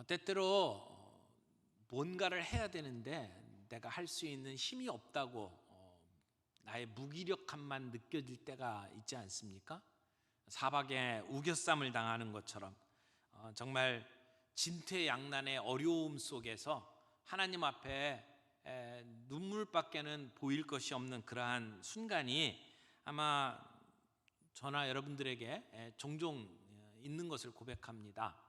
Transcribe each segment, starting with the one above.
때때로 뭔가를 해야 되는데 내가 할 수 있는 힘이 없다고 나의 무기력함만 느껴질 때가 있지 않습니까? 사박에 우겨쌈을 당하는 것처럼 정말 진퇴양난의 어려움 속에서 하나님 앞에 눈물밖에는 보일 것이 없는 그러한 순간이 아마 저나 여러분들에게 종종 있는 것을 고백합니다.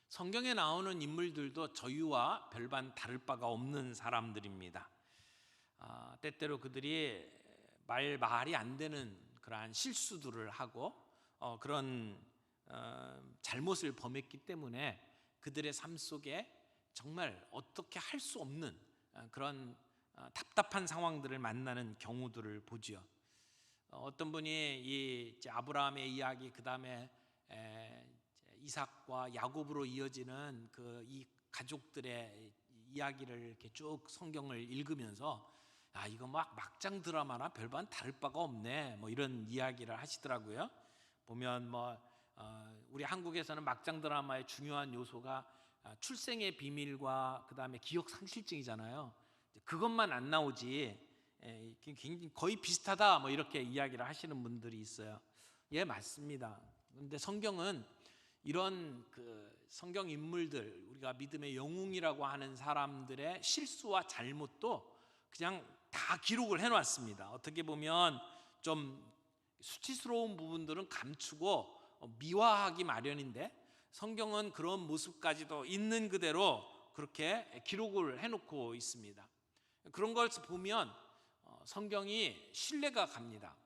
성경에 나오는 인물들도 저희와 별반 다를 바가 없는 사람들입니다. 때때로 그들이 말이 안 되는 그러한 실수들을 하고 그런 잘못을 범했기 때문에 그들의 삶 속에 정말 어떻게 할 수 없는 그런 답답한 상황들을 만나는 경우들을 보지요. 어떤 분이 이 아브라함의 이야기, 그 다음에 이삭과 야곱으로 이어지는 이 가족들의 이야기를 이렇게 쭉 성경을 읽으면서 이거 막장 드라마나 별반 다를 바가 없네, 이런 이야기를 하시더라고요. 보면 우리 한국에서는 막장 드라마의 중요한 요소가 출생의 비밀과 그 다음에 기억 상실증이잖아요. 그것만 안 나오지 거의 비슷하다 이렇게 이야기를 하시는 분들이 있어요. 예, 맞습니다. 그런데 성경은 이런 성경 인물들, 우리가 믿음의 영웅이라고 하는 사람들의 실수와 잘못도 그냥 다 기록을 해놨습니다. 어떻게 보면 좀 수치스러운 부분들은 감추고 미화하기 마련인데 성경은 그런 모습까지도 있는 그대로 그렇게 기록을 해놓고 있습니다. 그런 걸 보면 성경이 신뢰가 갑니다.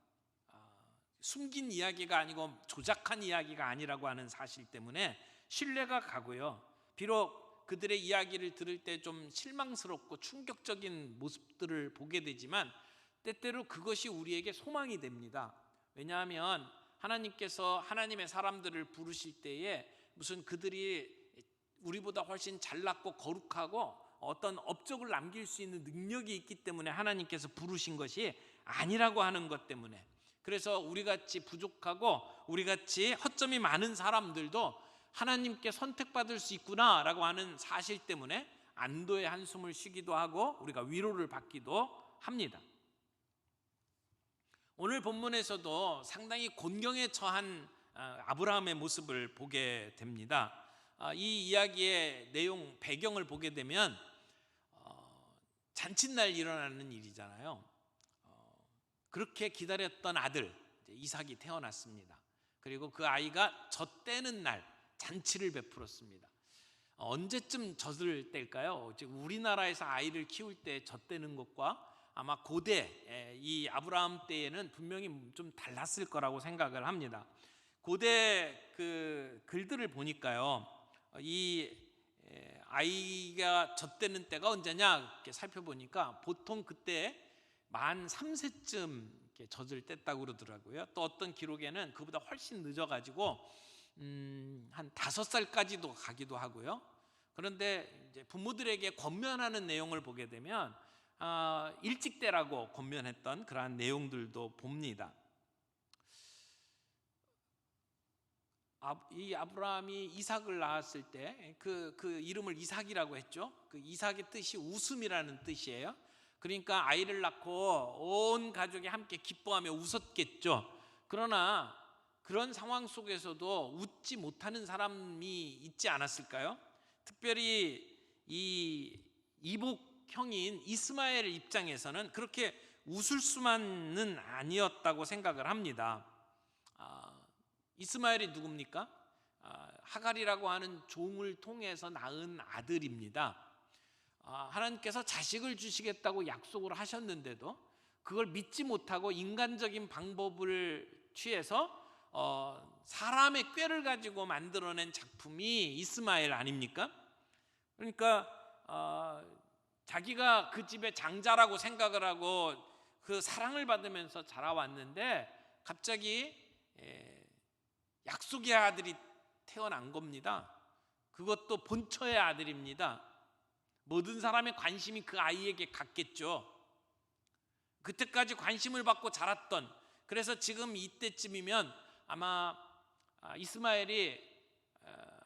숨긴 이야기가 아니고 조작한 이야기가 아니라고 하는 사실 때문에 신뢰가 가고요. 비록 그들의 이야기를 들을 때 좀 실망스럽고 충격적인 모습들을 보게 되지만 때때로 그것이 우리에게 소망이 됩니다. 왜냐하면 하나님께서 하나님의 사람들을 부르실 때에 무슨 그들이 우리보다 훨씬 잘났고 거룩하고 어떤 업적을 남길 수 있는 능력이 있기 때문에 하나님께서 부르신 것이 아니라고 하는 것 때문에, 그래서 우리같이 부족하고 우리같이 허점이 많은 사람들도 하나님께 선택받을 수 있구나라고 하는 사실 때문에 안도의 한숨을 쉬기도 하고 우리가 위로를 받기도 합니다. 오늘 본문에서도 상당히 곤경에 처한 아브라함의 모습을 보게 됩니다. 이 이야기의 내용, 배경을 보게 되면 잔칫날 일어나는 일이잖아요. 그렇게 기다렸던 아들 이삭이 태어났습니다. 그리고 그 아이가 젖대는 날 잔치를 베풀었습니다. 언제쯤 젖을 뗄까요? 우리나라에서 아이를 키울 때 젖대는 것과 아마 고대 이 아브라함 때에는 분명히 좀 달랐을 거라고 생각을 합니다. 고대 글들을 보니까요, 이 아이가 젖대는 때가 언제냐 이렇게 살펴보니까 보통 그때 만 3세쯤 젖을 뗐다고 그러더라고요. 또 어떤 기록에는 그보다 훨씬 늦어가지고 한 5살까지도 가기도 하고요. 그런데 이제 부모들에게 권면하는 내용을 보게 되면 일찍 떼라고 권면했던 그러한 내용들도 봅니다. 이 아브라함이 이삭을 낳았을 때 그 이름을 이삭이라고 했죠. 그 이삭의 뜻이 웃음이라는 뜻이에요. 그러니까 아이를 낳고 온 가족이 함께 기뻐하며 웃었겠죠. 그러나 그런 상황 속에서도 웃지 못하는 사람이 있지 않았을까요? 특별히 이 이복 형인 이스마엘 입장에서는 그렇게 웃을 수만은 아니었다고 생각을 합니다. 이스마엘이 누굽니까? 하갈이라고 하는 종을 통해서 낳은 아들입니다. 하나님께서 자식을 주시겠다고 약속을 하셨는데도 그걸 믿지 못하고 인간적인 방법을 취해서 사람의 꾀를 가지고 만들어낸 작품이 이스마엘 아닙니까? 그러니까 자기가 그 집의 장자라고 생각을 하고 그 사랑을 받으면서 자라왔는데 갑자기 약속의 아들이 태어난 겁니다. 그것도 본처의 아들입니다. 모든 사람의 관심이 그 아이에게 갔겠죠. 그때까지 관심을 받고 자랐던, 그래서 지금 이때쯤이면 아마 이스마엘이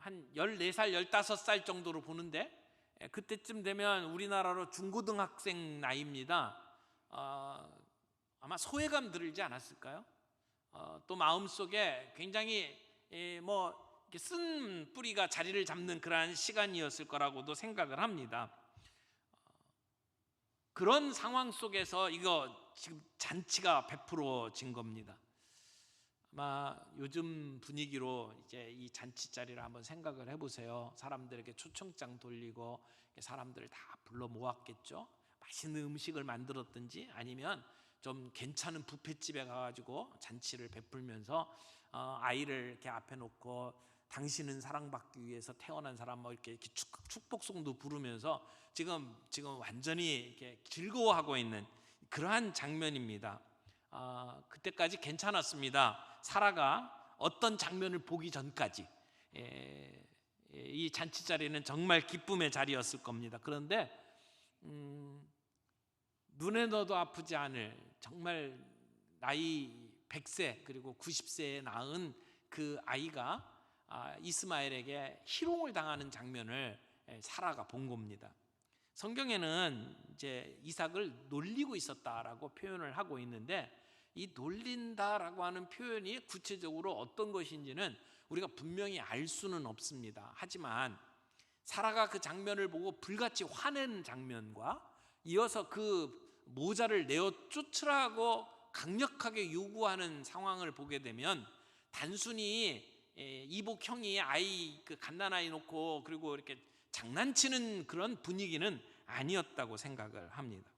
한 14살, 15살 정도로 보는데 그때쯤 되면 우리나라로 중고등학생 나이입니다. 아마 소외감 들지 않았을까요? 또 마음속에 굉장히 뭐 이렇게 쓴 뿌리가 자리를 잡는 그러한 시간이었을 거라고도 생각을 합니다. 그런 상황 속에서 이거 지금 잔치가 베풀어진 겁니다. 아마 요즘 분위기로 이제 이 잔치 자리를 한번 생각을 해보세요. 사람들에게 초청장 돌리고 사람들을 다 불러 모았겠죠. 맛있는 음식을 만들었든지 아니면 좀 괜찮은 뷔페집에 가가지고 잔치를 베풀면서 아이를 이렇게 앞에 놓고 당신은 사랑받기 위해서 태어난 사람 뭐 이렇게 축복송도 부르면서 지금 완전히 이렇게 즐거워하고 있는 그러한 장면입니다. 그때까지 괜찮았습니다. 사라가 어떤 장면을 보기 전까지 이 잔치 자리는 정말 기쁨의 자리였을 겁니다. 그런데 눈에 넣어도 아프지 않을 정말 나이 100세 그리고 90세에 낳은 그 아이가 이스마엘에게 희롱을 당하는 장면을 사라가 본 겁니다. 성경에는 이제 이삭을 놀리고 있었다라고 표현을 하고 있는데 이 놀린다라고 하는 표현이 구체적으로 어떤 것인지는 우리가 분명히 알 수는 없습니다. 하지만 사라가 그 장면을 보고 불같이 화내는 장면과 이어서 그 모자를 내어 쫓으라고 강력하게 요구하는 상황을 보게 되면 단순히 이복 형이 아이 그 갓난아이 놓고 그리고 이렇게 장난치는 그런 분위기는 아니었다고 생각을 합니다.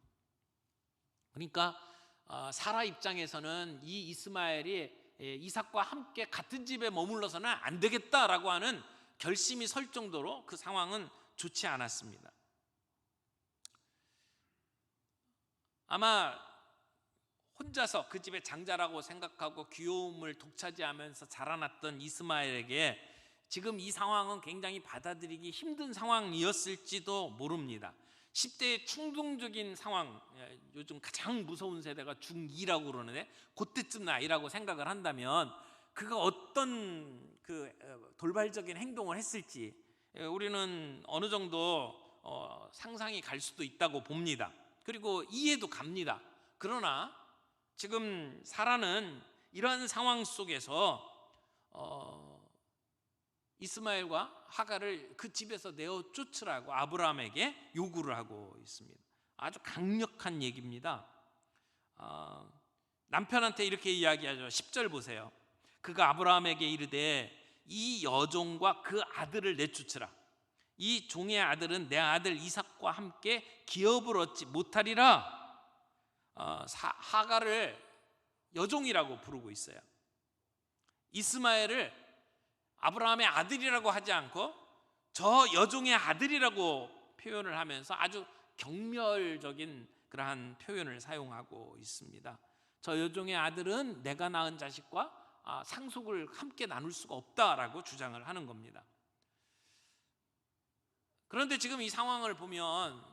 그러니까 사라 입장에서는 이 이스마엘이 이삭과 함께 같은 집에 머물러서는 안 되겠다라고 하는 결심이 설 정도로 그 상황은 좋지 않았습니다. 아마 혼자서 그 집의 장자라고 생각하고 귀여움을 독차지하면서 자라났던 이스마엘에게 지금 이 상황은 굉장히 받아들이기 힘든 상황이었을지도 모릅니다. 10대의 충동적인 상황, 요즘 가장 무서운 세대가 중2라고 그러는데 그때쯤 나이라고 생각을 한다면 그가 어떤 그 돌발적인 행동을 했을지 우리는 어느 정도 상상이 갈 수도 있다고 봅니다. 그리고 이해도 갑니다. 그러나 지금 사라는 이런 상황 속에서 이스마엘과 하갈을 그 집에서 내어 쫓으라고 아브라함에게 요구를 하고 있습니다. 아주 강력한 얘기입니다. 남편한테 이렇게 이야기하죠. 10절 보세요. 그가 아브라함에게 이르되 이 여종과 그 아들을 내쫓으라. 이 종의 아들은 내 아들 이삭과 함께 기업을 얻지 못하리라. 하갈을 여종이라고 부르고 있어요. 이스마엘을 아브라함의 아들이라고 하지 않고 저 여종의 아들이라고 표현을 하면서 아주 경멸적인 그러한 표현을 사용하고 있습니다. 저 여종의 아들은 내가 낳은 자식과 상속을 함께 나눌 수가 없다라고 주장을 하는 겁니다. 그런데 지금 이 상황을 보면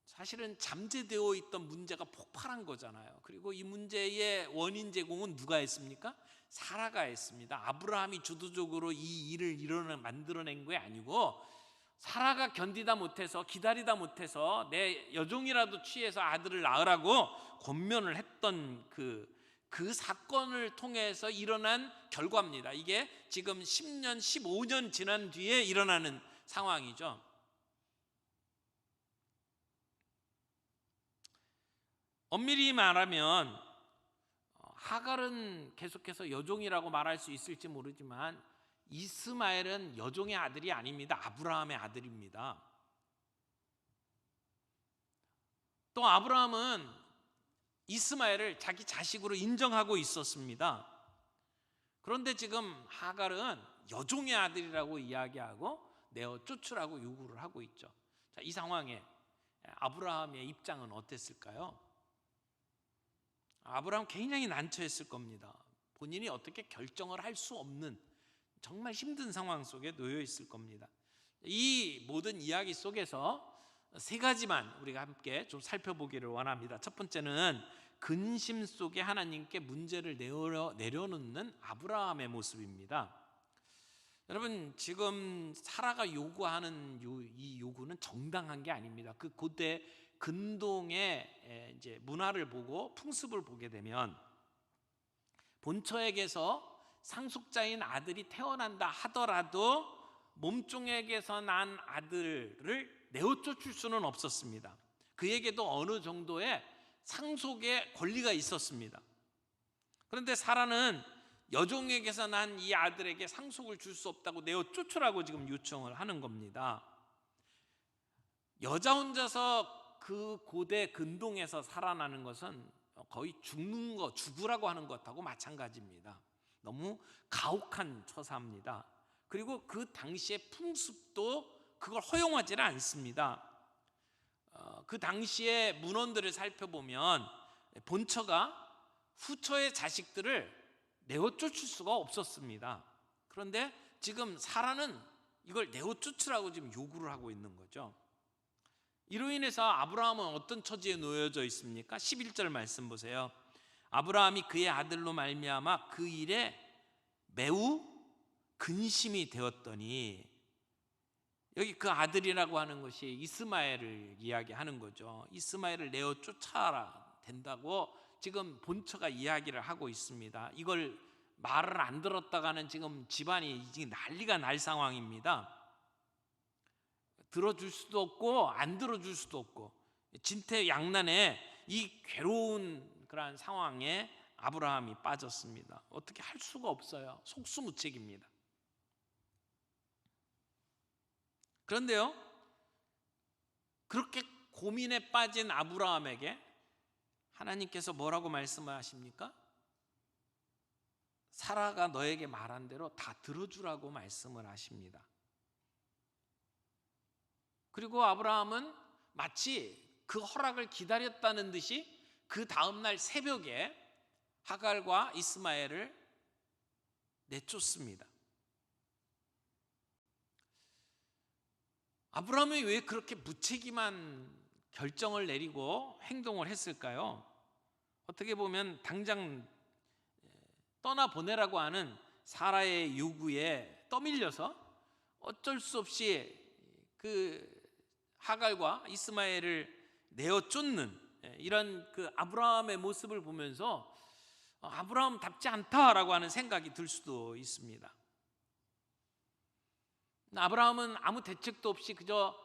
사실은 잠재되어 있던 문제가 폭발한 거잖아요. 그리고 이 문제의 원인 제공은 누가 했습니까? 사라가 했습니다. 아브라함이 주도적으로 이 일을 만들어낸 게 아니고 사라가 견디다 못해서 기다리다 못해서 내 여종이라도 취해서 아들을 낳으라고 권면을 했던 그 사건을 통해서 일어난 결과입니다. 이게 지금 10년, 15년 지난 뒤에 일어나는 상황이죠. 엄밀히 말하면 하갈은 계속해서 여종이라고 말할 수 있을지 모르지만 이스마엘은 여종의 아들이 아닙니다. 아브라함의 아들입니다. 또 아브라함은 이스마엘을 자기 자식으로 인정하고 있었습니다. 그런데 지금 하갈은 여종의 아들이라고 이야기하고 내어 쫓으라고 요구를 하고 있죠. 자, 이 상황에 아브라함의 입장은 어땠을까요? 아브라함 굉장히 난처했을 겁니다. 본인이 어떻게 결정을 할 수 없는 정말 힘든 상황 속에 놓여 있을 겁니다. 이 모든 이야기 속에서 세 가지만 우리가 함께 좀 살펴보기를 원합니다. 첫 번째는 근심 속에 하나님께 문제를 내려놓는 아브라함의 모습입니다. 여러분, 지금 사라가 요구하는 이 요구는 정당한 게 아닙니다. 그 고대 근동의 이제 문화를 보고 풍습을 보게 되면 본처에게서 상속자인 아들이 태어난다 하더라도 몸종에게서 난 아들을 내어쫓을 수는 없었습니다. 그에게도 어느 정도의 상속의 권리가 있었습니다. 그런데 사라는 여종에게서 난 이 아들에게 상속을 줄 수 없다고 내어쫓으라고 지금 요청을 하는 겁니다. 여자 혼자서 그 고대 근동에서 살아나는 것은 거의 죽으라고 하는 것하고 마찬가지입니다. 너무 가혹한 처사입니다. 그리고 그 당시의 풍습도 그걸 허용하지는 않습니다. 그 당시의 문헌들을 살펴보면 본처가 후처의 자식들을 내어쫓을 수가 없었습니다. 그런데 지금 사라는 이걸 내어쫓으라고 지금 요구를 하고 있는 거죠. 이로 인해서 아브라함은 어떤 처지에 놓여져 있습니까? 11절 말씀 보세요. 아브라함이 그의 아들로 말미암아 그 일에 매우 근심이 되었더니, 여기 그 아들이라고 하는 것이 이스마엘을 이야기하는 거죠. 이스마엘을 내어 쫓아야 된다고 지금 본처가 이야기를 하고 있습니다. 이걸 말을 안 들었다가는 지금 집안이 지금 난리가 날 상황입니다. 들어줄 수도 없고 안 들어줄 수도 없고 진퇴양난의 이 괴로운 그러한 상황에 아브라함이 빠졌습니다. 어떻게 할 수가 없어요. 속수무책입니다. 그런데요, 그렇게 고민에 빠진 아브라함에게 하나님께서 뭐라고 말씀하십니까? 사라가 너에게 말한 대로 다 들어주라고 말씀을 하십니다. 그리고 아브라함은 마치 그 허락을 기다렸다는 듯이 그 다음날 새벽에 하갈과 이스마엘을 내쫓습니다. 아브라함이 왜 그렇게 무책임한 결정을 내리고 행동을 했을까요? 어떻게 보면 당장 떠나보내라고 하는 사라의 요구에 떠밀려서 어쩔 수 없이 그 하갈과 이스마엘을 내어쫓는 이런 그 아브라함의 모습을 보면서 아브라함답지 않다라고 하는 생각이 들 수도 있습니다. 아브라함은 아무 대책도 없이 그저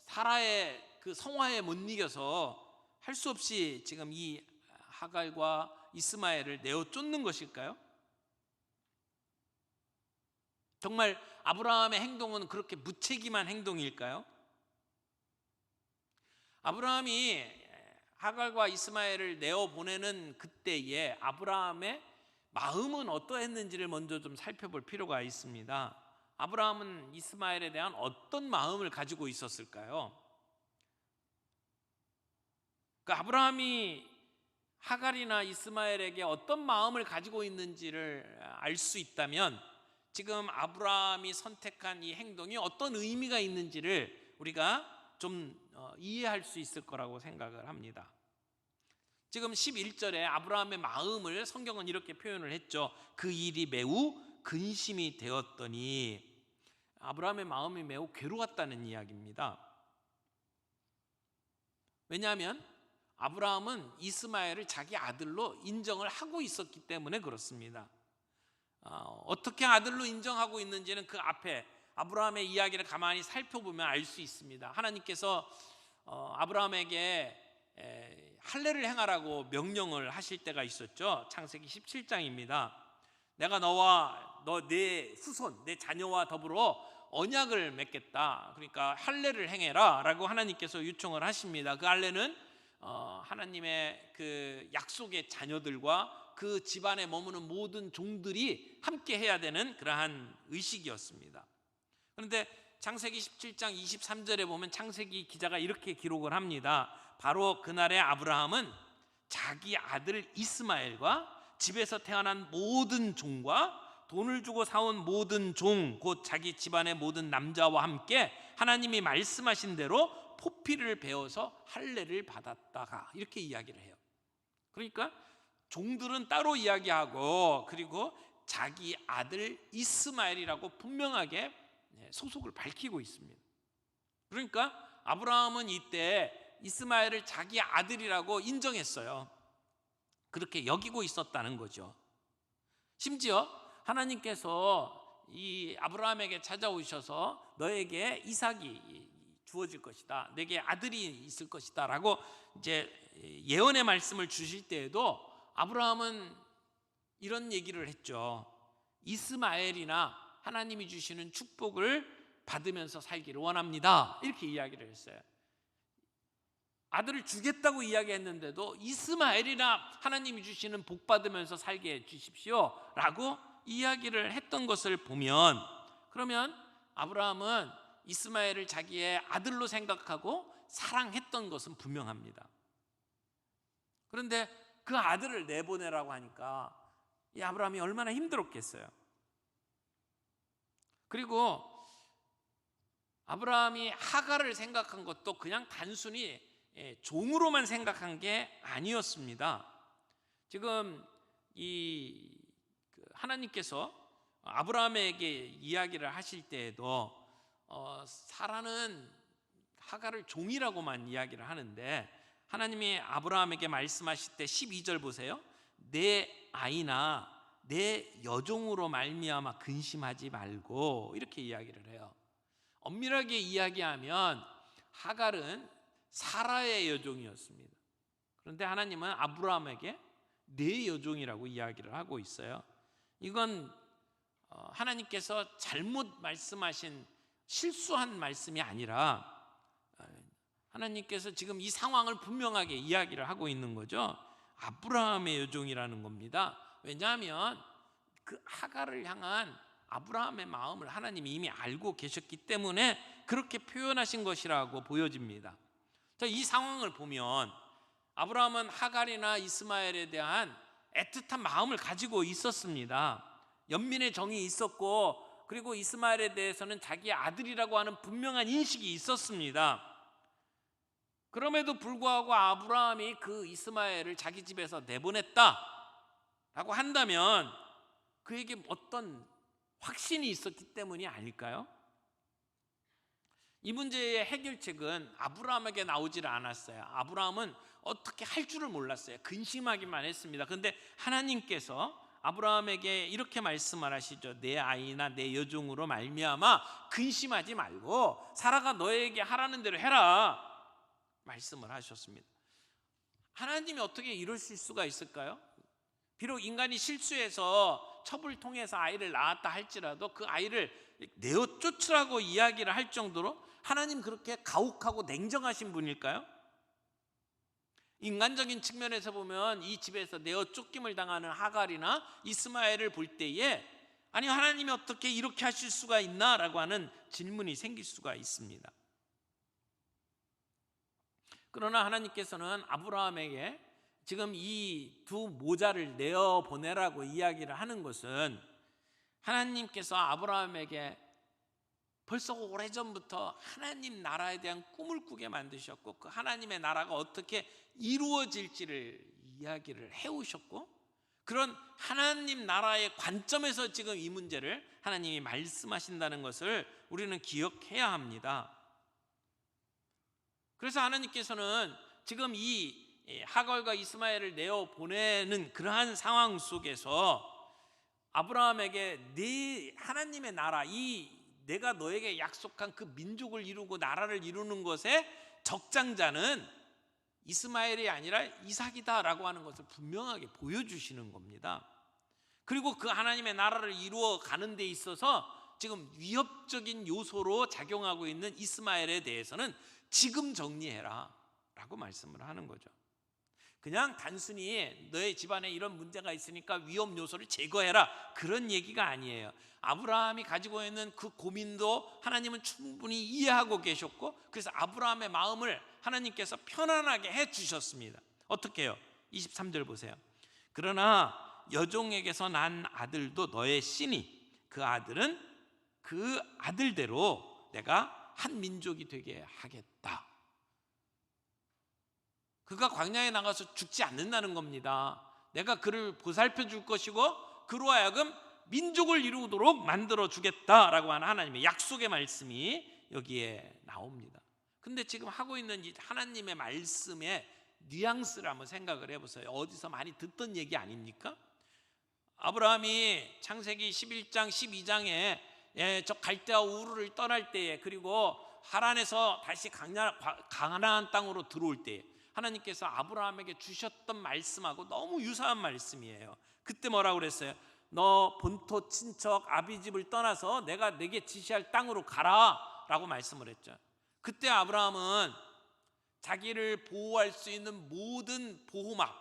사라의 그 성화에 못 이겨서 할 수 없이 지금 이 하갈과 이스마엘을 내어쫓는 것일까요? 정말 아브라함의 행동은 그렇게 무책임한 행동일까요? 아브라함이 하갈과 이스마엘을 내어보내는 그때에 아브라함의 마음은 어떠했는지를 먼저 좀 살펴볼 필요가 있습니다. 아브라함은 이스마엘에 대한 어떤 마음을 가지고 있었을까요? 그 아브라함이 하갈이나 이스마엘에게 어떤 마음을 가지고 있는지를 알 수 있다면 지금 아브라함이 선택한 이 행동이 어떤 의미가 있는지를 우리가 좀 이해할 수 있을 거라고 생각을 합니다. 지금 11절에 아브라함의 마음을 성경은 이렇게 표현을 했죠. 그 일이 매우 근심이 되었더니, 아브라함의 마음이 매우 괴로웠다는 이야기입니다. 왜냐하면 아브라함은 이스마엘을 자기 아들로 인정을 하고 있었기 때문에 그렇습니다. 어떻게 아들로 인정하고 있는지는 그 앞에 아브라함의 이야기를 가만히 살펴보면 알 수 있습니다. 하나님께서 아브라함에게 할례를 행하라고 명령을 하실 때가 있었죠. 창세기 17장입니다. 내가 너와 내 후손, 내 자녀와 더불어 언약을 맺겠다. 그러니까 할례를 행해라 라고 하나님께서 요청을 하십니다. 그 할례는 하나님의 그 약속의 자녀들과 그 집안에 머무는 모든 종들이 함께 해야 되는 그러한 의식이었습니다. 그런데 창세기 17장 23절에 보면 창세기 기자가 이렇게 기록을 합니다. 바로 그날에 아브라함은 자기 아들 이스마엘과 집에서 태어난 모든 종과 돈을 주고 사온 모든 종, 곧 자기 집안의 모든 남자와 함께 하나님이 말씀하신 대로 포피를 베어서 할례를 받았다가 이렇게 이야기를 해요. 그러니까 종들은 따로 이야기하고, 그리고 자기 아들 이스마엘이라고 분명하게 소속을 밝히고 있습니다. 그러니까 아브라함은 이때 이스마엘을 자기 아들이라고 인정했어요. 그렇게 여기고 있었다는 거죠. 심지어 하나님께서 이 아브라함에게 찾아오셔서 너에게 이삭이 주어질 것이다, 내게 아들이 있을 것이다 라고 이제 예언의 말씀을 주실 때에도 아브라함은 이런 얘기를 했죠. 이스마엘이나 하나님이 주시는 축복을 받으면서 살기를 원합니다, 이렇게 이야기를 했어요. 아들을 주겠다고 이야기했는데도 이스마엘이나 하나님이 주시는 복 받으면서 살게 해 주십시오 라고 이야기를 했던 것을 보면, 그러면 아브라함은 이스마엘을 자기의 아들로 생각하고 사랑했던 것은 분명합니다. 그런데 그 아들을 내보내라고 하니까 이 아브라함이 얼마나 힘들었겠어요. 그리고 아브라함이 하갈을 생각한 것도 그냥 단순히 종으로만 생각한 게 아니었습니다. 지금 이 하나님께서 아브라함에게 이야기를 하실 때에도 사라는 하갈을 종이라고만 이야기를 하는데, 하나님이 아브라함에게 말씀하실 때 12절 보세요. 내 아이나 내 여종으로 말미암아 근심하지 말고, 이렇게 이야기를 해요. 엄밀하게 이야기하면 하갈은 사라의 여종이었습니다. 그런데 하나님은 아브라함에게 내 여종이라고 이야기를 하고 있어요. 이건 하나님께서 잘못 말씀하신 실수한 말씀이 아니라 하나님께서 지금 이 상황을 분명하게 이야기를 하고 있는 거죠. 아브라함의 여종이라는 겁니다. 왜냐하면 그 하갈을 향한 아브라함의 마음을 하나님이 이미 알고 계셨기 때문에 그렇게 표현하신 것이라고 보여집니다. 자, 이 상황을 보면 아브라함은 하갈이나 이스마엘에 대한 애틋한 마음을 가지고 있었습니다. 연민의 정이 있었고, 그리고 이스마엘에 대해서는 자기 아들이라고 하는 분명한 인식이 있었습니다. 그럼에도 불구하고 아브라함이 그 이스마엘을 자기 집에서 내보냈다라고 한다면 그에게 어떤 확신이 있었기 때문이 아닐까요? 이 문제의 해결책은 아브라함에게 나오질 않았어요. 아브라함은 어떻게 할 줄을 몰랐어요. 근심하기만 했습니다. 그런데 하나님께서 아브라함에게 이렇게 말씀을 하시죠. 내 아이나 내 여종으로 말미암아 근심하지 말고 사라가 너에게 하라는 대로 해라, 말씀을 하셨습니다. 하나님이 어떻게 이러실 수가 있을까요? 비록 인간이 실수해서 첩을 통해서 아이를 낳았다 할지라도 그 아이를 내어 쫓으라고 이야기를 할 정도로 하나님 그렇게 가혹하고 냉정하신 분일까요? 인간적인 측면에서 보면 이 집에서 내어 쫓김을 당하는 하갈이나 이스마엘을 볼 때에 아니 하나님이 어떻게 이렇게 하실 수가 있나라고 하는 질문이 생길 수가 있습니다. 그러나 하나님께서는 아브라함에게 지금 이 두 모자를 내어 보내라고 이야기를 하는 것은 하나님께서 아브라함에게 벌써 오래전부터 하나님 나라에 대한 꿈을 꾸게 만드셨고 그 하나님의 나라가 어떻게 이루어질지를 이야기를 해오셨고 그런 하나님 나라의 관점에서 지금 이 문제를 하나님이 말씀하신다는 것을 우리는 기억해야 합니다. 그래서 하나님께서는 지금 이 하갈과 이스마엘을 내어 보내는 그러한 상황 속에서 아브라함에게 네 하나님의 나라, 이 내가 너에게 약속한 그 민족을 이루고 나라를 이루는 것의 적장자는 이스마엘이 아니라 이삭이다라고 하는 것을 분명하게 보여주시는 겁니다. 그리고 그 하나님의 나라를 이루어 가는 데 있어서 지금 위협적인 요소로 작용하고 있는 이스마엘에 대해서는 지금 정리해라 라고 말씀을 하는 거죠. 그냥 단순히 너의 집안에 이런 문제가 있으니까 위험 요소를 제거해라 그런 얘기가 아니에요. 아브라함이 가지고 있는 그 고민도 하나님은 충분히 이해하고 계셨고 그래서 아브라함의 마음을 하나님께서 편안하게 해주셨습니다. 어떻게 해요? 23절 보세요. 그러나 여종에게서 난 아들도 너의 씨니 그 아들은 그 아들대로 내가 한 민족이 되게 하겠다. 그가 광야에 나가서 죽지 않는다는 겁니다. 내가 그를 보살펴 줄 것이고 그로 하여금 민족을 이루도록 만들어 주겠다라고 하는 하나님의 약속의 말씀이 여기에 나옵니다. 근데 지금 하고 있는 이 하나님의 말씀의 뉘앙스를 한번 생각을 해보세요. 어디서 많이 듣던 얘기 아닙니까? 아브라함이 창세기 11장 12장에 저 갈대아 우르를 떠날 때에, 그리고 하란에서 다시 가나안 땅으로 들어올 때에 하나님께서 아브라함에게 주셨던 말씀하고 너무 유사한 말씀이에요. 그때 뭐라고 그랬어요? 너 본토 친척 아비집을 떠나서 내가 내게 지시할 땅으로 가라 라고 말씀을 했죠. 그때 아브라함은 자기를 보호할 수 있는 모든 보호막,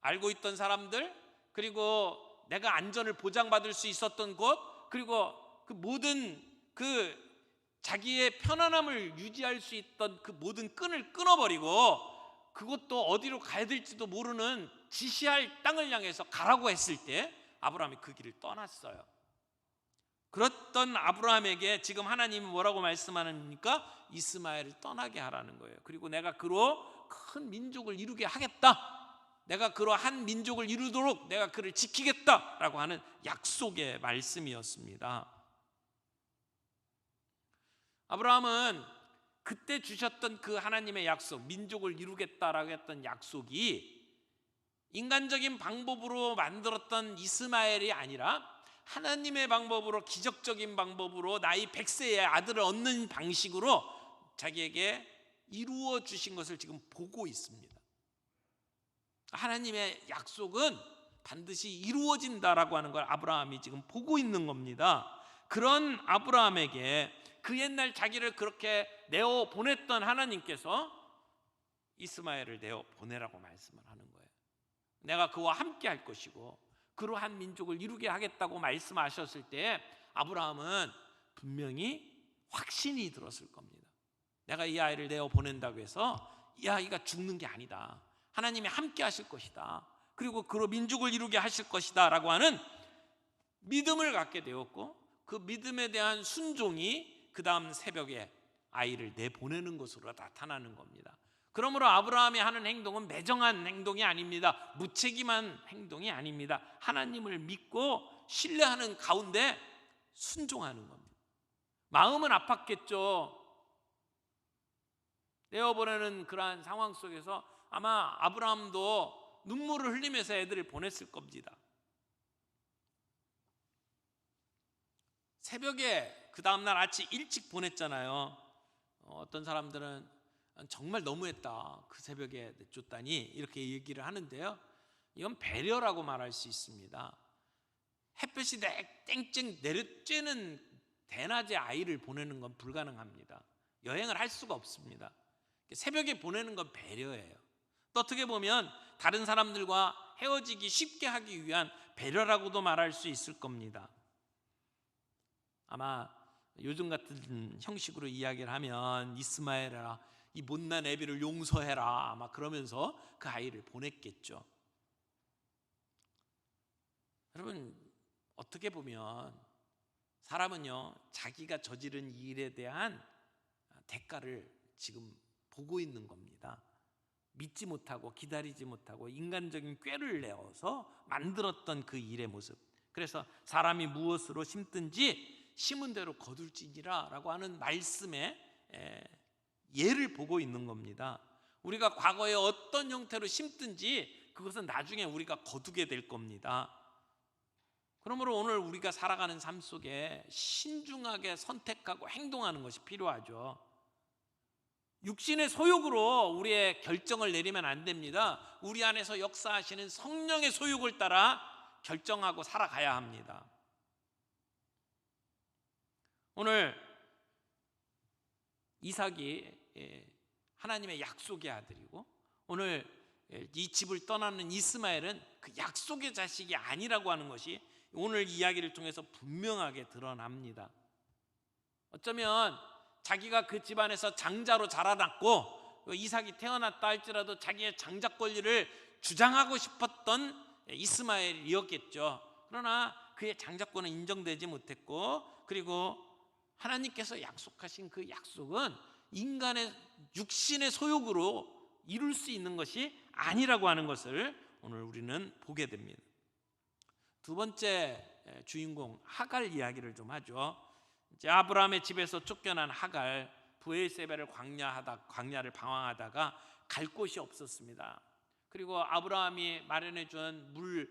알고 있던 사람들, 그리고 내가 안전을 보장받을 수 있었던 곳, 그리고 그 모든 그 자기의 편안함을 유지할 수 있던 그 모든 끈을 끊어버리고, 그것도 어디로 가야 될지도 모르는 지시할 땅을 향해서 가라고 했을 때 아브라함이 그 길을 떠났어요. 그랬던 아브라함에게 지금 하나님이 뭐라고 말씀하십니까? 이스마엘을 떠나게 하라는 거예요. 그리고 내가 그로 큰 민족을 이루게 하겠다, 내가 그로 한 민족을 이루도록 내가 그를 지키겠다라고 하는 약속의 말씀이었습니다. 아브라함은 그때 주셨던 그 하나님의 약속, 민족을 이루겠다라고 했던 약속이 인간적인 방법으로 만들었던 이스마엘이 아니라 하나님의 방법으로, 기적적인 방법으로 나이 100세의 아들을 얻는 방식으로 자기에게 이루어 주신 것을 지금 보고 있습니다. 하나님의 약속은 반드시 이루어진다라고 하는 걸 아브라함이 지금 보고 있는 겁니다. 그런 아브라함에게 그 옛날 자기를 그렇게 내어 보냈던 하나님께서 이스마엘을 내어 보내라고 말씀을 하는 거예요. 내가 그와 함께 할 것이고 그로 한 민족을 이루게 하겠다고 말씀하셨을 때 아브라함은 분명히 확신이 들었을 겁니다. 내가 이 아이를 내어 보낸다고 해서 이 아이가 죽는 게 아니다, 하나님이 함께 하실 것이다, 그리고 그로 민족을 이루게 하실 것이다 라고 하는 믿음을 갖게 되었고, 그 믿음에 대한 순종이 그 다음 새벽에 아이를 내보내는 것으로 나타나는 겁니다. 그러므로 아브라함이 하는 행동은 매정한 행동이 아닙니다. 무책임한 행동이 아닙니다. 하나님을 믿고 신뢰하는 가운데 순종하는 겁니다. 마음은 아팠겠죠. 내어보내는 그러한 상황 속에서 아마 아브라함도 눈물을 흘리면서 애들을 보냈을 겁니다. 새벽에 그 다음날 아침 일찍 보냈잖아요. 어떤 사람들은 정말 너무했다, 그 새벽에 내쫓다니, 이렇게 얘기를 하는데요, 이건 배려라고 말할 수 있습니다. 햇볕이 땡땡 내려쬐는 대낮에 아이를 보내는 건 불가능합니다. 여행을 할 수가 없습니다. 새벽에 보내는 건 배려예요. 또 어떻게 보면 다른 사람들과 헤어지기 쉽게 하기 위한 배려라고도 말할 수 있을 겁니다. 아마 요즘 같은 형식으로 이야기를 하면 이스마엘아, 이 못난 애비를 용서해라, 아마 그러면서 그 아이를 보냈겠죠. 여러분, 어떻게 보면 사람은요, 자기가 저지른 일에 대한 대가를 지금 보고 있는 겁니다. 믿지 못하고 기다리지 못하고 인간적인 꾀를 내어서 만들었던 그 일의 모습. 그래서 사람이 무엇으로 심든지 심은 대로 거둘지니라 라고 하는 말씀에 예를 보고 있는 겁니다. 우리가 과거에 어떤 형태로 심든지 그것은 나중에 우리가 거두게 될 겁니다. 그러므로 오늘 우리가 살아가는 삶 속에 신중하게 선택하고 행동하는 것이 필요하죠. 육신의 소욕으로 우리의 결정을 내리면 안 됩니다. 우리 안에서 역사하시는 성령의 소욕을 따라 결정하고 살아가야 합니다. 오늘 이삭이 하나님의 약속의 아들이고, 오늘 이 집을 떠나는 이스마엘은 그 약속의 자식이 아니라고 하는 것이 오늘 이야기를 통해서 분명하게 드러납니다. 어쩌면 자기가 그 집안에서 장자로 자라났고 이삭이 태어났다 할지라도 자기의 장자 권리를 주장하고 싶었던 이스마엘이었겠죠. 그러나 그의 장자권은 인정되지 못했고, 그리고 하나님께서 약속하신 그 약속은 인간의 육신의 소욕으로 이룰 수 있는 것이 아니라고 하는 것을 오늘 우리는 보게 됩니다. 두 번째 주인공 하갈 이야기를 좀 하죠. 이제 아브라함의 집에서 쫓겨난 하갈, 브엘세바를 광야를 방황하다가 갈 곳이 없었습니다. 그리고 아브라함이 마련해 준 물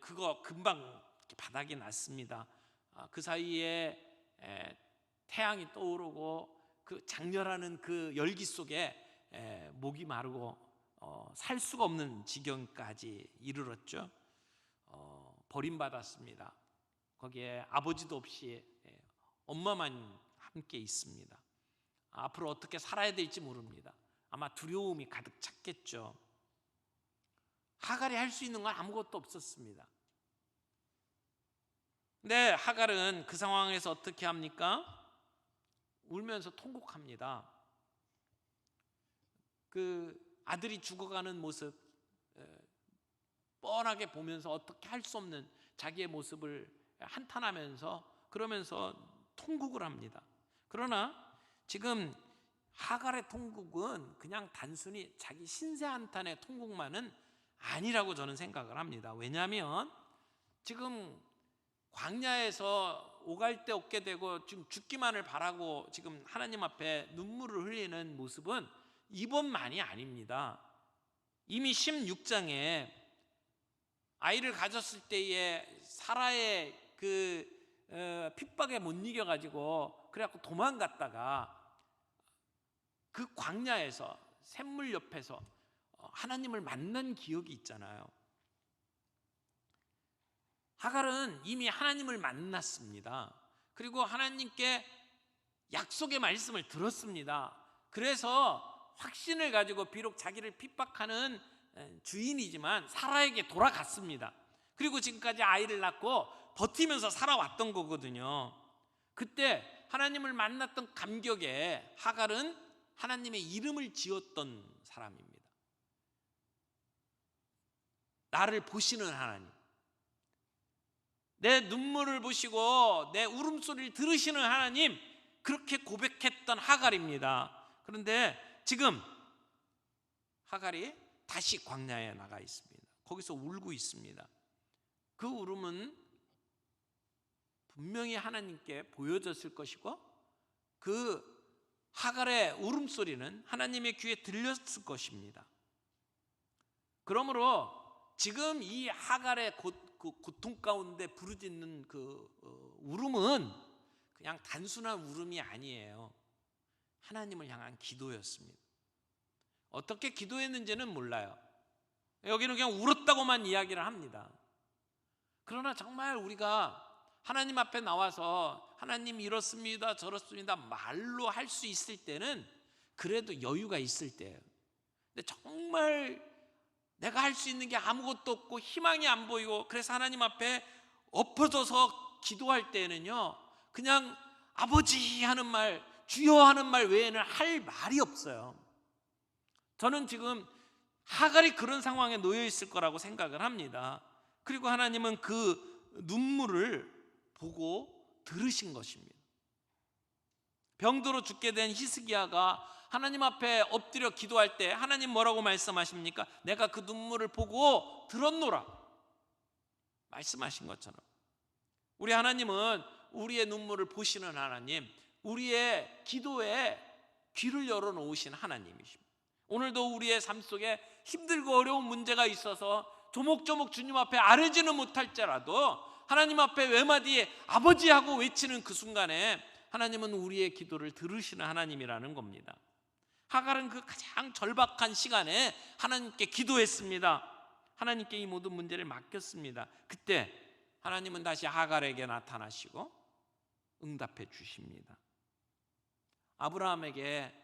그거 금방 바닥이 났습니다. 그 사이에 태양이 떠오르고 그 장렬하는 그 열기 속에 목이 마르고 살 수가 없는 지경까지 이르렀죠. 버림받았습니다. 거기에 아버지도 없이 엄마만 함께 있습니다. 앞으로 어떻게 살아야 될지 모릅니다. 아마 두려움이 가득 찼겠죠. 하갈이 할 수 있는 건 아무것도 없었습니다. 근데 하갈은 그 상황에서 어떻게 합니까? 울면서 통곡합니다. 그 아들이 죽어가는 모습 뻔하게 보면서 어떻게 할 수 없는 자기의 모습을 한탄하면서 그러면서 통곡을 합니다. 그러나 지금 하갈의 통곡은 그냥 단순히 자기 신세 한탄의 통곡만은 아니라고 저는 생각을 합니다. 왜냐하면 지금 광야에서 오갈 데 없게 되고 지금 죽기만을 바라고 지금 하나님 앞에 눈물을 흘리는 모습은 이번만이 아닙니다. 이미 16장에 아이를 가졌을 때에 사라의 그 핍박에 못 이겨가지고 그래갖고 도망갔다가 그 광야에서 샘물 옆에서 하나님을 만난 기억이 있잖아요. 하갈은 이미 하나님을 만났습니다. 그리고 하나님께 약속의 말씀을 들었습니다. 그래서 확신을 가지고 비록 자기를 핍박하는 주인이지만 사라에게 돌아갔습니다. 그리고 지금까지 아이를 낳고 버티면서 살아왔던 거거든요. 그때 하나님을 만났던 감격에 하갈은 하나님의 이름을 지었던 사람입니다. 나를 보시는 하나님, 내 눈물을 보시고 내 울음소리를 들으시는 하나님, 그렇게 고백했던 하갈입니다. 그런데 지금 하갈이 다시 광야에 나가 있습니다. 거기서 울고 있습니다. 그 울음은 분명히 하나님께 보여졌을 것이고 그 하갈의 울음소리는 하나님의 귀에 들렸을 것입니다. 그러므로 지금 이 하갈의 고통 가운데 부르짖는 그 울음은 그냥 단순한 울음이 아니에요. 하나님을 향한 기도였습니다. 어떻게 기도했는지는 몰라요. 여기는 그냥 울었다고만 이야기를 합니다. 그러나 정말 우리가 하나님 앞에 나와서 하나님 이렇습니다 저렇습니다 말로 할 수 있을 때는 그래도 여유가 있을 때예요. 근데 정말 내가 할 수 있는 게 아무것도 없고 희망이 안 보이고 그래서 하나님 앞에 엎어져서 기도할 때는요, 그냥 아버지 하는 말, 주여 하는 말 외에는 할 말이 없어요. 저는 지금 하갈이 그런 상황에 놓여 있을 거라고 생각을 합니다. 그리고 하나님은 그 눈물을 보고 들으신 것입니다. 병들어 죽게 된 히스기야가 하나님 앞에 엎드려 기도할 때 하나님 뭐라고 말씀하십니까? 내가 그 눈물을 보고 들었노라 말씀하신 것처럼 우리 하나님은 우리의 눈물을 보시는 하나님, 우리의 기도에 귀를 열어놓으신 하나님이십니다. 오늘도 우리의 삶 속에 힘들고 어려운 문제가 있어서 조목조목 주님 앞에 아뢰지는 못할지라도 하나님 앞에 외마디 아버지 하고 외치는 그 순간에 하나님은 우리의 기도를 들으시는 하나님이라는 겁니다. 하갈은 그 가장 절박한 시간에 하나님께 기도했습니다. 하나님께 이 모든 문제를 맡겼습니다. 그때 하나님은 다시 하갈에게 나타나시고 응답해 주십니다. 아브라함에게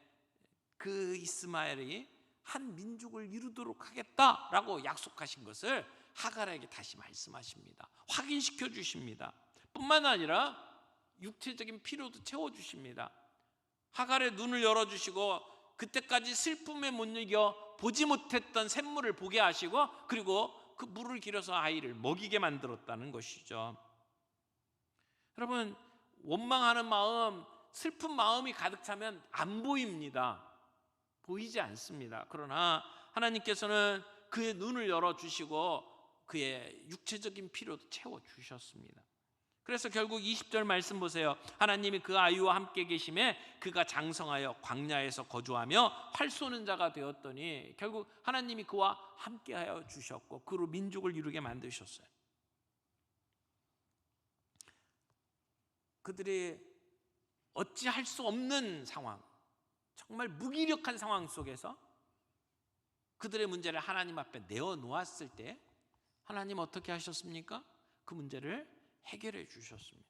그 이스마엘이 한 민족을 이루도록 하겠다라고 약속하신 것을 하갈에게 다시 말씀하십니다. 확인시켜 주십니다. 뿐만 아니라 육체적인 필요도 채워주십니다. 하갈의 눈을 열어주시고 그때까지 슬픔에 못 이겨 보지 못했던 샘물을 보게 하시고 그리고 그 물을 길어서 아이를 먹이게 만들었다는 것이죠. 여러분, 원망하는 마음, 슬픈 마음이 가득 차면 안 보입니다. 보이지 않습니다. 그러나 하나님께서는 그의 눈을 열어주시고 그의 육체적인 필요도 채워주셨습니다. 그래서 결국 20절 말씀 보세요. 하나님이 그 아이와 함께 계심에 그가 장성하여 광야에서 거주하며 활 쏘는 자가 되었더니, 결국 하나님이 그와 함께하여 주셨고 그로 민족을 이루게 만드셨어요. 그들이 어찌할 수 없는 상황, 정말 무기력한 상황 속에서 그들의 문제를 하나님 앞에 내어놓았을 때 하나님 어떻게 하셨습니까? 그 문제를 해결해 주셨습니다.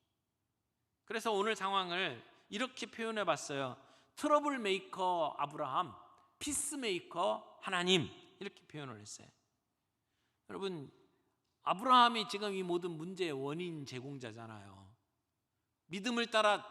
그래서 오늘 상황을 이렇게 표현해 봤어요. 트러블 메이커 아브라함, 피스메이커 하나님, 이렇게 표현을 했어요. 여러분, 아브라함이 지금 이 모든 문제의 원인 제공자잖아요. 믿음을 따라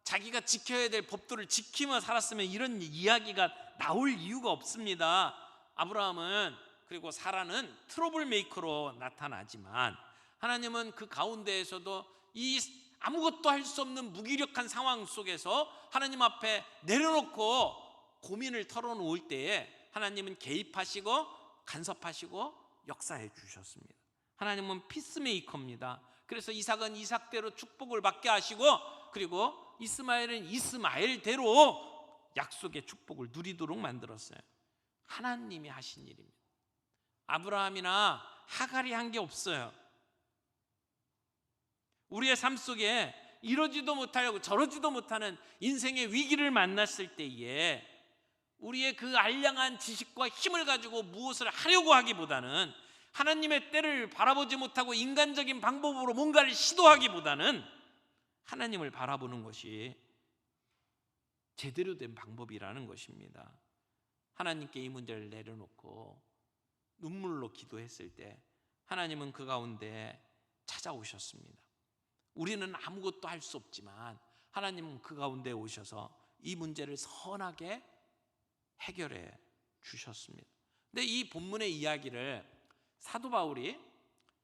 자기가 지켜야 될 법도를 지키며 살았으면 이런 이야기가 나올 이유가 없습니다. 아브라함은, 그리고 사라는 트러블 메이커로 나타나지만 하나님은 그 가운데에서도 이 아무것도 할 수 없는 무기력한 상황 속에서 하나님 앞에 내려놓고 고민을 털어놓을 때에 하나님은 개입하시고 간섭하시고 역사해 주셨습니다. 하나님은 피스메이커입니다. 그래서 이삭은 이삭대로 축복을 받게 하시고, 그리고 이스마엘은 이스마엘대로 약속의 축복을 누리도록 만들었어요. 하나님이 하신 일입니다. 아브라함이나 하갈이 한 게 없어요. 우리의 삶 속에 이러지도 못하고 저러지도 못하는 인생의 위기를 만났을 때에 우리의 그 알량한 지식과 힘을 가지고 무엇을 하려고 하기보다는, 하나님의 때를 바라보지 못하고 인간적인 방법으로 뭔가를 시도하기보다는 하나님을 바라보는 것이 제대로 된 방법이라는 것입니다. 하나님께 이 문제를 내려놓고 눈물로 기도했을 때 하나님은 그 가운데 찾아오셨습니다. 우리는 아무것도 할 수 없지만 하나님은 그 가운데 오셔서 이 문제를 선하게 해결해 주셨습니다. 근데 이 본문의 이야기를 사도 바울이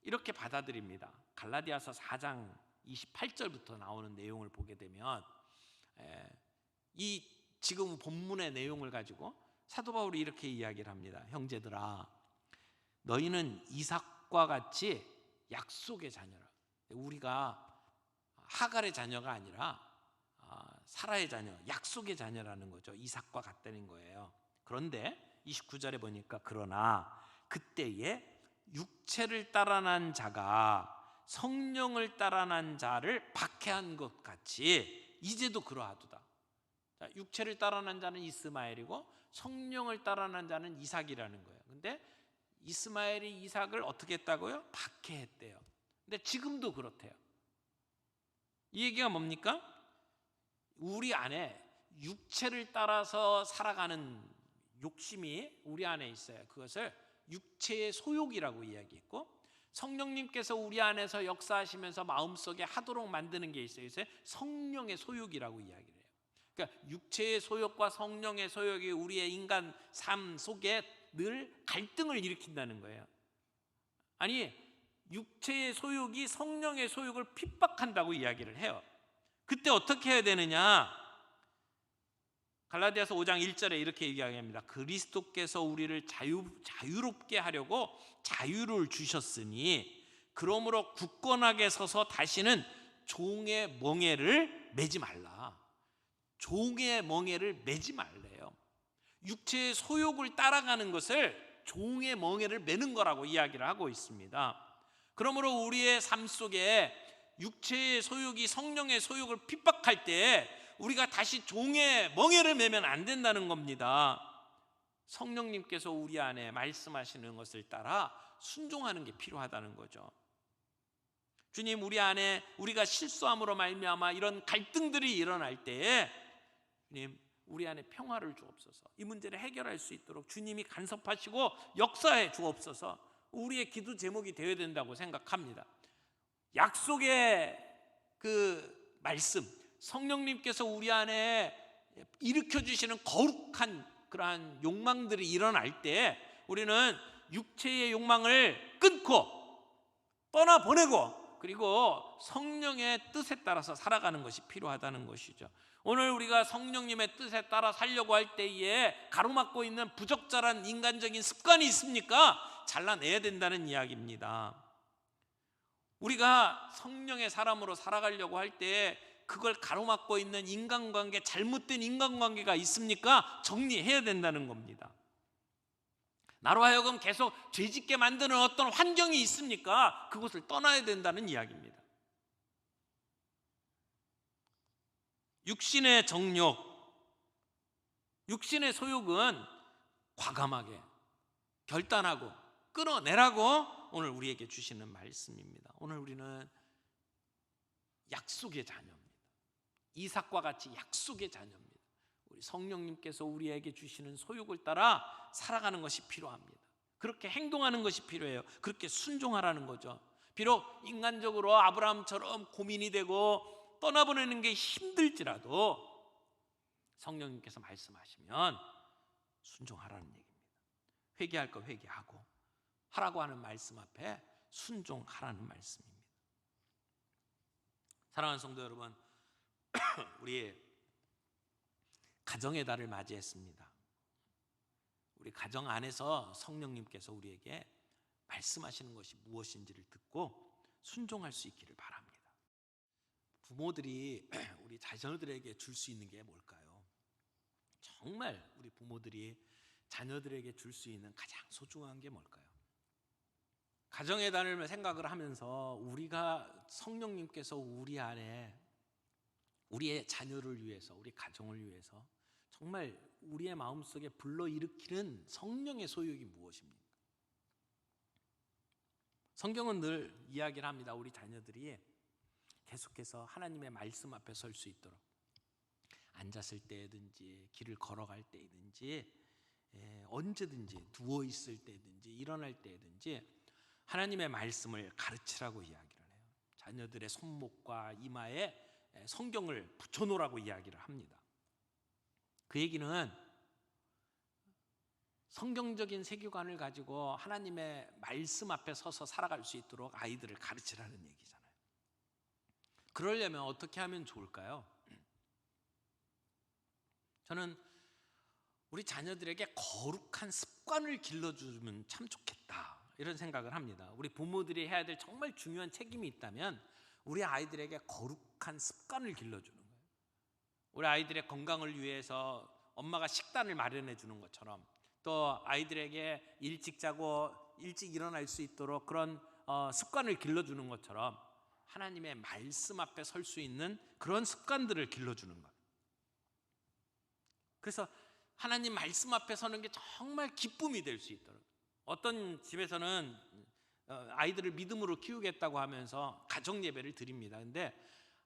이렇게 받아들입니다. 갈라디아서 4장 28절부터 나오는 내용을 보게 되면 이 지금 본문의 내용을 가지고 사도 바울이 이렇게 이야기를 합니다. 형제들아, 너희는 이삭과 같이 약속의 자녀라. 우리가 하갈의 자녀가 아니라 사라의 자녀, 약속의 자녀라는 거죠. 이삭과 같다는 거예요. 그런데 29절에 보니까 그러나 그때에 육체를 따라난 자가 성령을 따라난 자를 박해한 것 같이 이제도 그러하도다. 자, 육체를 따라난 자는 이스마엘이고 성령을 따라난 자는 이삭이라는 거예요. 근데 이스마엘이 이삭을 어떻게 했다고요? 박해했대요. 근데 지금도 그렇대요. 이 얘기가 뭡니까? 우리 안에 육체를 따라서 살아가는 욕심이 우리 안에 있어요. 그것을 육체의 소욕이라고 이야기했고, 성령님께서 우리 안에서 역사하시면서 마음속에 하도록 만드는 게 있어요. 그래서 성령의 소욕이라고 이야기를 해요. 그러니까 육체의 소욕과 성령의 소욕이 우리의 인간 삶 속에 늘 갈등을 일으킨다는 거예요. 아니, 육체의 소욕이 성령의 소욕을 핍박한다고 이야기를 해요. 그때 어떻게 해야 되느냐? 갈라디아서 5장 1절에 이렇게 이야기합니다. 그리스도께서 우리를 자유롭게 하려고 자유를 주셨으니 그러므로 굳건하게 서서 다시는 종의 멍에를 매지 말라. 종의 멍에를 매지 말래요. 육체의 소욕을 따라가는 것을 종의 멍에를 매는 거라고 이야기를 하고 있습니다. 그러므로 우리의 삶 속에 육체의 소욕이 성령의 소욕을 핍박할 때 우리가 다시 종의 멍에를 매면 안 된다는 겁니다. 성령님께서 우리 안에 말씀하시는 것을 따라 순종하는 게 필요하다는 거죠. 주님, 우리 안에 우리가 실수함으로 말미암아 이런 갈등들이 일어날 때에 주님, 우리 안에 평화를 주옵소서. 이 문제를 해결할 수 있도록 주님이 간섭하시고 역사해 주옵소서. 우리의 기도 제목이 되어야 된다고 생각합니다. 약속의 그 말씀, 성령님께서 우리 안에 일으켜 주시는 거룩한 그러한 욕망들이 일어날 때 우리는 육체의 욕망을 끊고 떠나보내고, 그리고 성령의 뜻에 따라서 살아가는 것이 필요하다는 것이죠. 오늘 우리가 성령님의 뜻에 따라 살려고 할 때에 가로막고 있는 부적절한 인간적인 습관이 있습니까? 잘라내야 된다는 이야기입니다. 우리가 성령의 사람으로 살아가려고 할 때 그걸 가로막고 있는 인간관계, 잘못된 인간관계가 있습니까? 정리해야 된다는 겁니다. 나로 하여금 계속 죄짓게 만드는 어떤 환경이 있습니까? 그것을 떠나야 된다는 이야기입니다. 육신의 정욕, 육신의 소욕은 과감하게 결단하고 끊어내라고 오늘 우리에게 주시는 말씀입니다. 오늘 우리는 약속의 자녀입니다. 이삭과 같이 약속의 자녀입니다. 우리 성령님께서 우리에게 주시는 소욕을 따라 살아가는 것이 필요합니다. 그렇게 행동하는 것이 필요해요. 그렇게 순종하라는 거죠. 비록 인간적으로 아브라함처럼 고민이 되고 떠나보내는 게 힘들지라도 성령님께서 말씀하시면 순종하라는 얘기입니다. 회개할 거 회개하고 하라고 하는 말씀 앞에 순종하라는 말씀입니다. 사랑하는 성도 여러분, 우리 가정의 달을 맞이했습니다. 우리 가정 안에서 성령님께서 우리에게 말씀하시는 것이 무엇인지를 듣고 순종할 수 있기를 바랍니다. 부모들이 우리 자녀들에게 줄 수 있는 게 뭘까요? 정말 우리 부모들이 자녀들에게 줄 수 있는 가장 소중한 게 뭘까요? 가정의 달을 생각을 하면서 우리가 성령님께서 우리 안에 우리의 자녀를 위해서, 우리 가정을 위해서 정말 우리의 마음속에 불러일으키는 성령의 소욕이 무엇입니까? 성경은 늘 이야기를 합니다. 우리 자녀들이 계속해서 하나님의 말씀 앞에 설 수 있도록 앉았을 때든지 길을 걸어갈 때든지 언제든지 누워있을 때든지 일어날 때든지 하나님의 말씀을 가르치라고 이야기를 해요. 자녀들의 손목과 이마에 성경을 붙여놓으라고 이야기를 합니다. 그 얘기는 성경적인 세계관을 가지고 하나님의 말씀 앞에 서서 살아갈 수 있도록 아이들을 가르치라는 얘기잖아요. 그러려면 어떻게 하면 좋을까요? 저는 우리 자녀들에게 거룩한 습관을 길러주면 참 좋겠다, 이런 생각을 합니다. 우리 부모들이 해야 될 정말 중요한 책임이 있다면 우리 아이들에게 거룩한 습관을 길러주는 거예요. 우리 아이들의 건강을 위해서 엄마가 식단을 마련해 주는 것처럼, 또 아이들에게 일찍 자고 일찍 일어날 수 있도록 그런 습관을 길러주는 것처럼 하나님의 말씀 앞에 설 수 있는 그런 습관들을 길러주는 거예요. 그래서 하나님 말씀 앞에 서는 게 정말 기쁨이 될 수 있도록, 어떤 집에서는 아이들을 믿음으로 키우겠다고 하면서 가정 예배를 드립니다. 근데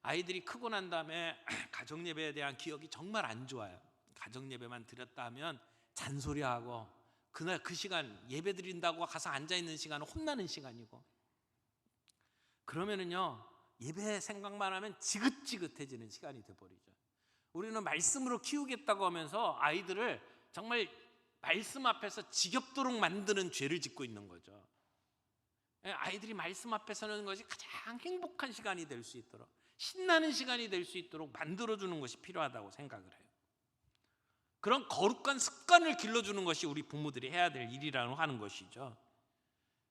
아이들이 크고 난 다음에 가정 예배에 대한 기억이 정말 안 좋아요. 가정 예배만 드렸다 하면 잔소리하고 그날 그 시간 예배 드린다고 가서 앉아 있는 시간은 혼나는 시간이고, 그러면은요 예배 생각만 하면 지긋지긋해지는 시간이 돼버리죠. 우리는 말씀으로 키우겠다고 하면서 아이들을 정말 말씀 앞에서 지겹도록 만드는 죄를 짓고 있는 거죠. 아이들이 말씀 앞에 서는 것이 가장 행복한 시간이 될 수 있도록, 신나는 시간이 될 수 있도록 만들어주는 것이 필요하다고 생각을 해요. 그런 거룩한 습관을 길러주는 것이 우리 부모들이 해야 될 일이라고 하는 것이죠.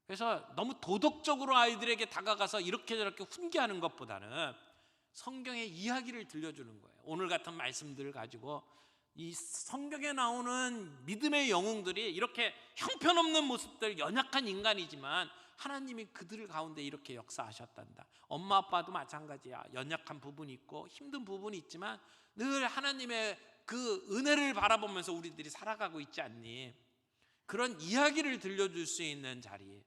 그래서 너무 도덕적으로 아이들에게 다가가서 이렇게 저렇게 훈계하는 것보다는 성경의 이야기를 들려주는 거예요. 오늘 같은 말씀들을 가지고 이 성경에 나오는 믿음의 영웅들이 이렇게 형편없는 모습들, 연약한 인간이지만 하나님이 그들 가운데 이렇게 역사하셨단다. 엄마 아빠도 마찬가지야. 연약한 부분이 있고 힘든 부분이 있지만 늘 하나님의 그 은혜를 바라보면서 우리들이 살아가고 있지 않니? 그런 이야기를 들려줄 수 있는 자리.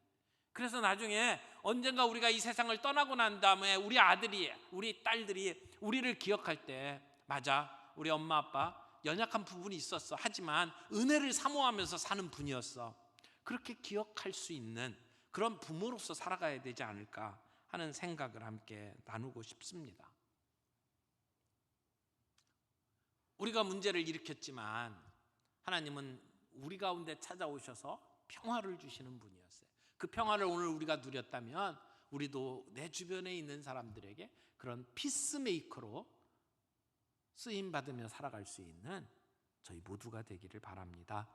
그래서 나중에 언젠가 우리가 이 세상을 떠나고 난 다음에 우리 아들이, 우리 딸들이 우리를 기억할 때, 맞아, 우리 엄마 아빠 연약한 부분이 있었어. 하지만 은혜를 사모하면서 사는 분이었어. 그렇게 기억할 수 있는 그런 부모로서 살아가야 되지 않을까 하는 생각을 함께 나누고 싶습니다. 우리가 문제를 일으켰지만 하나님은 우리 가운데 찾아오셔서 평화를 주시는 분이었어요. 그 평화를 오늘 우리가 누렸다면 우리도 내 주변에 있는 사람들에게 그런 피스메이커로 쓰임받으며 살아갈 수 있는 저희 모두가 되기를 바랍니다.